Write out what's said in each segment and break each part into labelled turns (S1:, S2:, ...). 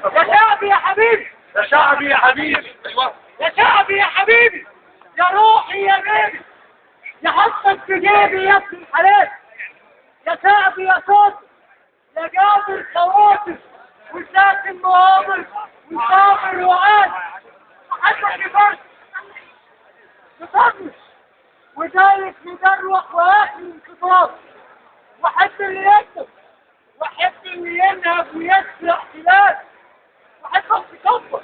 S1: يا شعبي يا حبيبي،
S2: يا شعبي يا حبيبي، ايوه
S1: يا شعبي يا حبيبي، يا روحي يا بيبي، يا حطك في جيبي يا ابن الحلال، يا شعبي يا صوت، يا جابر خواطر وساكن مغامر وصابر وعاد، وحدك فرد مطرش ودايس مدروخ واخر انخطاف، واحب اللي يكتب واحب اللي ينهب ويسرق خلاف، واحبك تكبر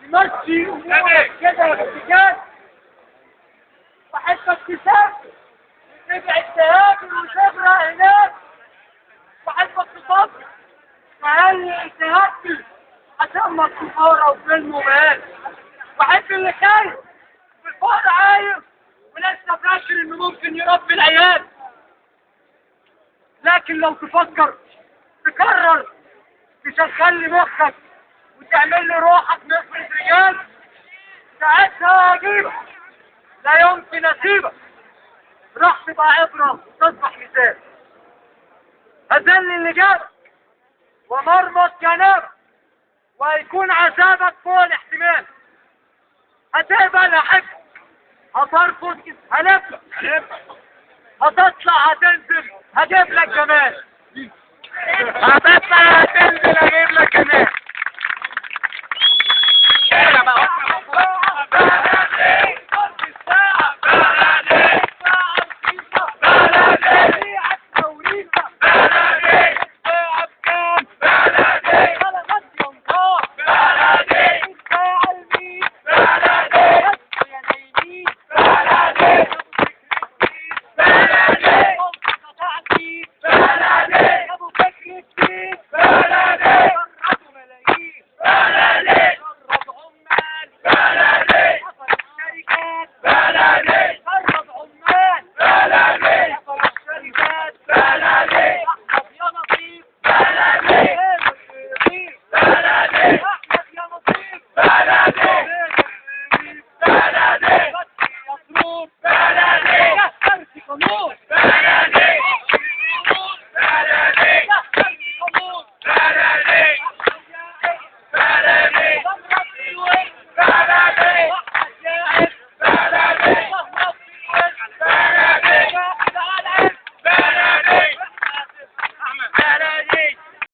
S1: تمشي امورك كده باتجاه، واحبك تسافر وتبعد تهاجر وتغرق هناك، واحبك تصبر تهيئ تهدي هتأمر كفارة وفيلم ومال، واحب اللي خايف والفقر عايم ولسه فاكر انه ممكن يربي العيال، لكن لو تفكر تكرر تشغل لي مخك وتعمل لي روحك نفرة رجال، ساعتها اجيبك لا يمكن اسيبك، راح تبقى عبرة وتصبح مثال، هذل اللي جابك ومرمط جنابك وهيكون عذابك فوق الاحتمال، هتقبل احبك هترفض هلفلك هتطلع هتنزل هجيب لك جمال، هتطلع هتنزل هجيب لك جمال.